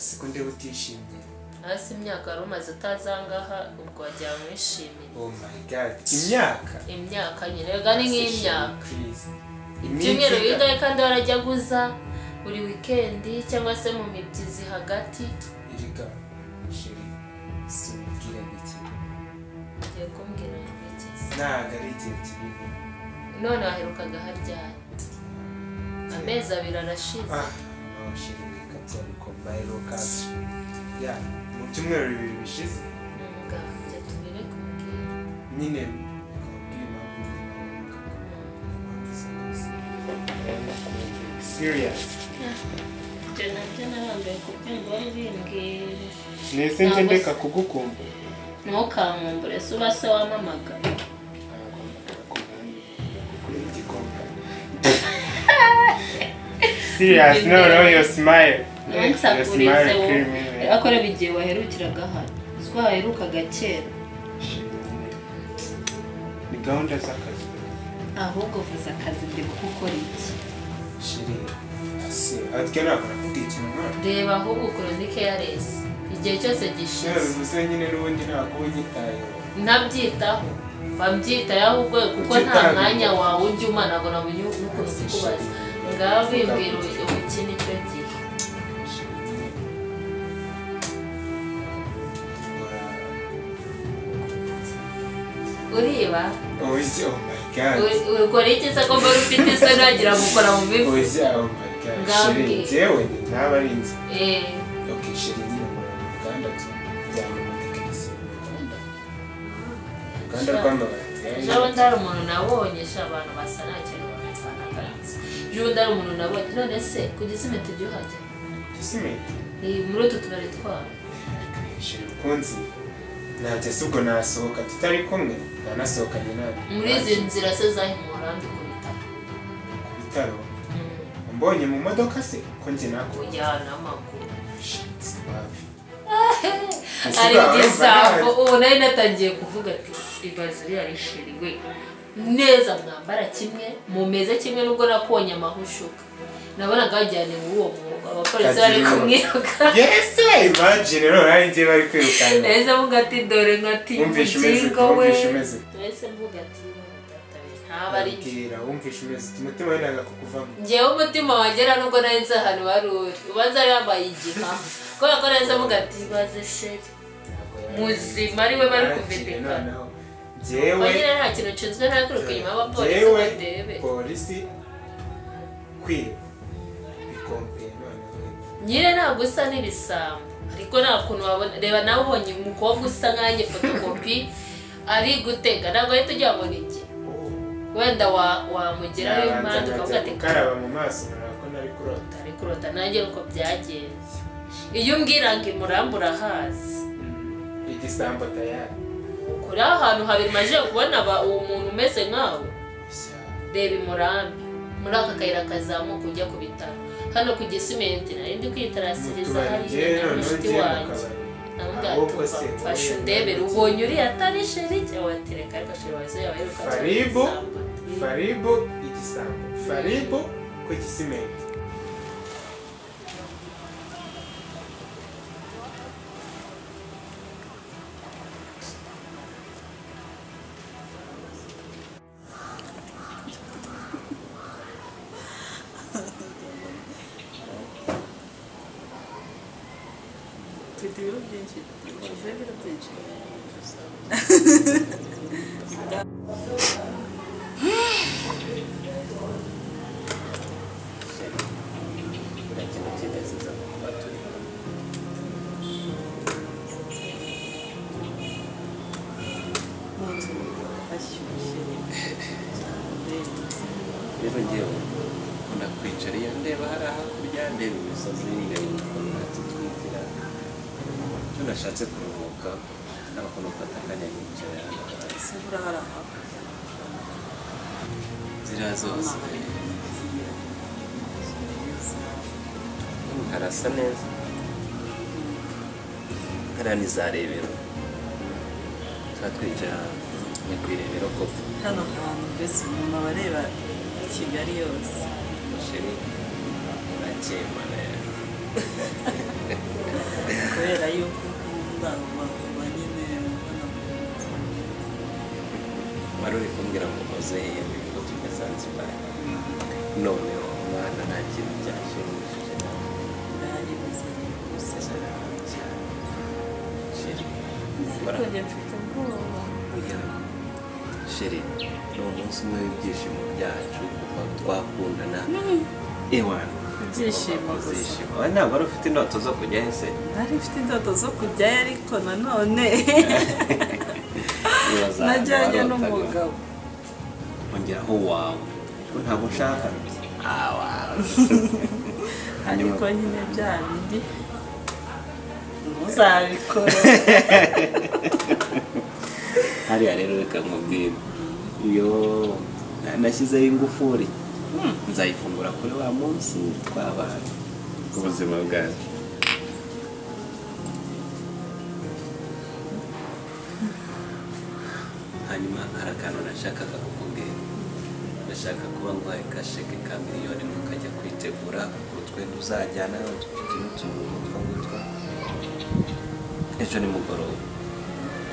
sekunde utishimye hasi imyaka rumaze utazangaha ubwo wajya mwishimira. Oh my god, imyaka nyine gani nk'imyaka ibyumweru bigaye kandi warajyaguza buri weekend cyangwa se mu mibyizi hagati irika sheri simbwira biki ngiye kumbwira iki ntago ari igihe kibibi none waherukaga haryana amezi abiri arashize no sheri kabyari ko bayiro kazi ya mu byumweru bibiri bishize njye tubire kumbwira nyine serious nese nje ndeka kugukumba ntukankumbure se uba se wamamagara serious no your smile nsakurize wowe akorera igihe waherukiraga hano uziko waherukaga kera ni gahunda z'akazi ahubwo vuza akazi ndi gukora iki shiri ase atke nakora kugikinwa reba ahubwo ukronike ya resi igihe cyose gishize bivuze nyine n'ubundi ntabwo unyitayeho ntabyitaho babyitaye ahubwo kuko nta mwanya wawe ujya umana ngo namenye ukuntu zikubaza ngaho bimbwira ubukini cyo gihe uriba oh my god ukora iki se ko mbona ufite isoni wagira gukora mu bifu oh my god shiri jewe ntaba ari inzi okay shiri nyine mu Ruganda cyangwa mu tekisi Ruganda rw'amabati jawe ndari umuntu nabonye abantu basa nta kintu bamfana karanze jawe ndari umuntu nabonye none se kugisimete byo hajya gisimete muri utu tubari twabo shiri kunzi ntajya subwo nasohoka tutari kumwe nanasohokanye nawe muri izi nzira se zahimurandi ku bitaro mbonye mu modoka se ko njye nako kujyana amaguru ari igisambo ubu nari natangiye kuvuga ati ibaze yari sheri we neza mwambara kimwe mumeze kimwe nubwo nakonye amahushuka nabonaga bajyane mu uwo mwuga abapolisi bari kumwiruka yes imagine rero nje bari kwirukana neza mvuga ati dore nkati umvishe umeze twese mvuga ati ntabari gira umvishe umeze umutima wendaga kukuvamo ngewe umutima wagera nubwo nari nzi ahantu waruri ubanza ari yambaye igiha kubera ko neza mvuga ati baze sheri muzima ari we bari kuvedeka jewe nyine nta kintu nshinzwe ntakwiruka inyuma y'abapolisi badebe polisi kwiba nyine ntabwo usa n'ibisambo ariko nta kuntu wabona reba nawe ubonye umukobwa usa nk'aho fotokopi ari gutega ntabwo ahita ugira ngo ni iki wenda wamugeraho impande ukavuga ati karaba mu maso ntabwo nari kurota ari kurota nanjye uko byagenze iyo umbwira ngo imurambura hazi igisambo tayari kuri ahantu habiri maje kubona uwo muntu umeze nkawe reba imurambi muri aka kayira kazamuka ujya ku bitaro hano ku gisimenti nari ndi kwitarasiriza hariya n'umushiti wanjye namubwira ati fasha undebere ubonye uriya atari sheri cyangwa watereka ariko sheri wazo yawe yiruka faribo igisambo faribo ku gisimenti ibiro byinshi ibiro byinshi rero ngewe nkunda kwicara iyo ndeba hari hakurya ndeba imisozi ndeba ukuntu hatutwitira icyo nashatse kuruhuka ntabwo nufata akanya nkicara ese burahara ziriya zose harasa neza hariya ni za rebero tuba twicara ni ku irebero koko hano hantu mbese umuntu aba areba Kigali yose sheri urakemana kubera yuko nkunda nyine wari uri kumbwira ngo muzehe ngo tujye Zanzibar none umwana nta kintu cyashimishije nawe bari bazanye gusa sheri ariko njye mfite ubwoba sheri ni umunsi umwe w'ibyishimo byacu kuva twakundana ewana ibyishimo uzishima wowe ntabwo wari ufite indoto zo kujyayo se nari mfite indoto zo kujyayo ariko nanone najyanye n'umugabo ongeraho wawe ko ntabwo nshaka ariko nyine bya bindi ntuzabikora hariya rero reka nkubwire iyo nashyizeho ingufuri nzayifungura kuri wa munsi twabana ku buzima bwacu hanyuma hari akantu nashakaga kukubwira ndashaka kuba nguhaye kasheke ka miliyoni ntukajya kwitegura utwenda uzajyana dufite n'utuntu twangutwa ejo nimugoroba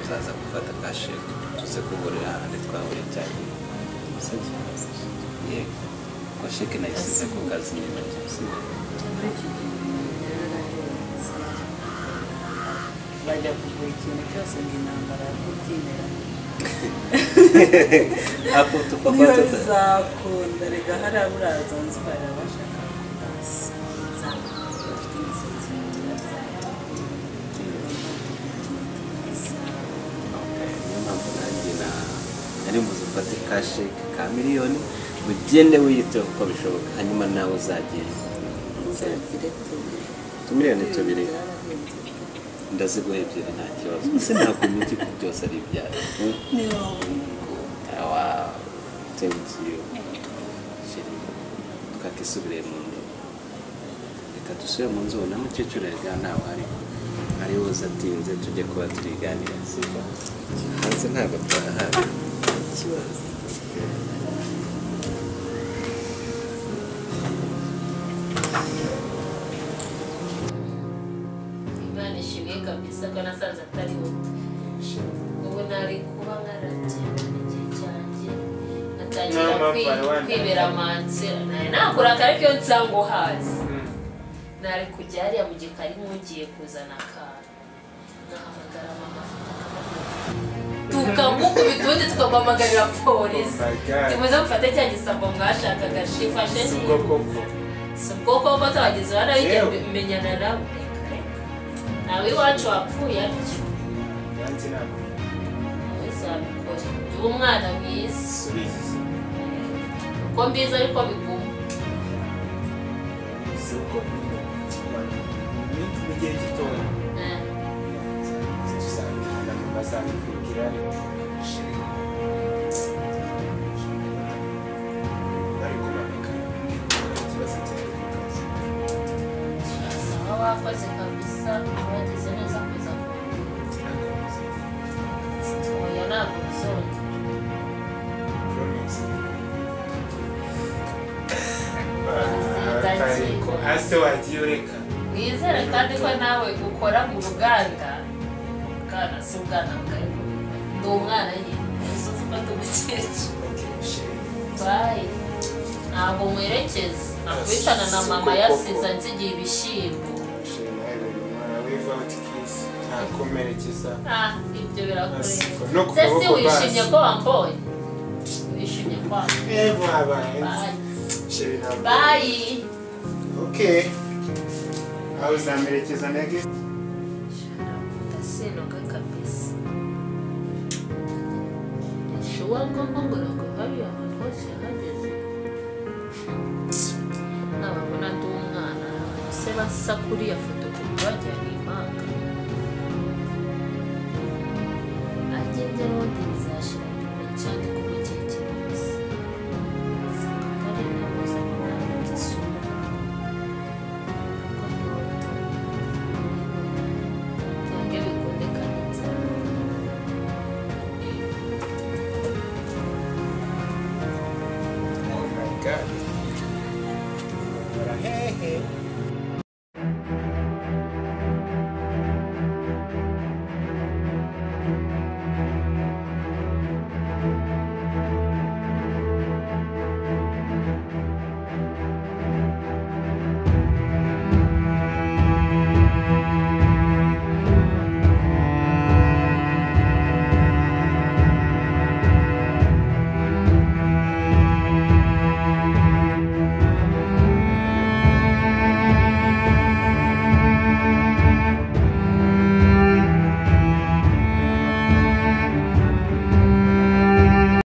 uzaza gufata kasheke tuze kugurira ahandi twahuriye cyane yego ko sheke nayisize ku kazi nyuma bajya kugura ikintu cyose ngo intambara yakubyinira ako tupapa niyo tuta bizakunda rega hariya buriya Zanzibar bashaka kudasa bafite imisatsi niyo mpamvu nanjye nari mbuze ufate kasheke ka miliyoni ugende wiyiteho uko bishoboka hanyuma nawe uzagenda uzagire tumiliyoni tubiri ndaziguha ebyiri nta kibazo ese ntabwo imiti ku byose ari ibyayo niyo wow thank you sheri twakisubiriye mu nzu reka dusubire mu nzu na mukecuru rega ntawe ari buze atinze tujye kuba turiganira sibyo hanze ntabwo twahari ikibazo Imana ishimwe kabisa ko nasanze atari wowe ubu nari kuba nkaragiye igihe cyanjye natangira kwibera mansera nari nakurakara ariko iyo nsanga uhazi nari kujya hariya mu gikari nk'ugiye kuzana akantu nahamagara mama tukamukubita ubundi tukamuhamagarira polisi timuze mufate cya gisambo mwashakaga shifashe si ubwo koko si ubwoko bwo abagizi barabijya menyana nawe nawe iwacu wapfuye atyo yanze ntabwo uzabikora uba umwana mwiza subizi uko mbizi ariko biguma si ubwo mu gihe gitoya tuzabihana bazabikubwira ariko mameka ikibazo cyawe asaba wakoze kabisa wagize neza kuza oya ntabwo bizongera ariko hasi wagiye ureka wizere kandi ko nawe ukora mu ruganda ubwana si ubwana bwawe ndi umwana nyine ese uzi ko ndi umukecuru bayi ntabwo nkwerekeza nakubitana na mama yasize ansigiye ibishyimbo ntakomerekeza ibyo birakureba no ku se si kaboko wishimye basi ko wambonye wishimye ko wambonye mwabaye bayi okay aho uzamerekeza nege ndasinoga kabisa shuwa ngomba ngo hariya ahantu hose yahageze nababona ndi umwana se basa kuriya foto kuko bajyana impanga agende n'ubundi bizashira mbere cyane ku mukecuru gusa asanga atari nabuze ko nawe byisura kuko ndoto byange bikundekana inzara oh my god barahehe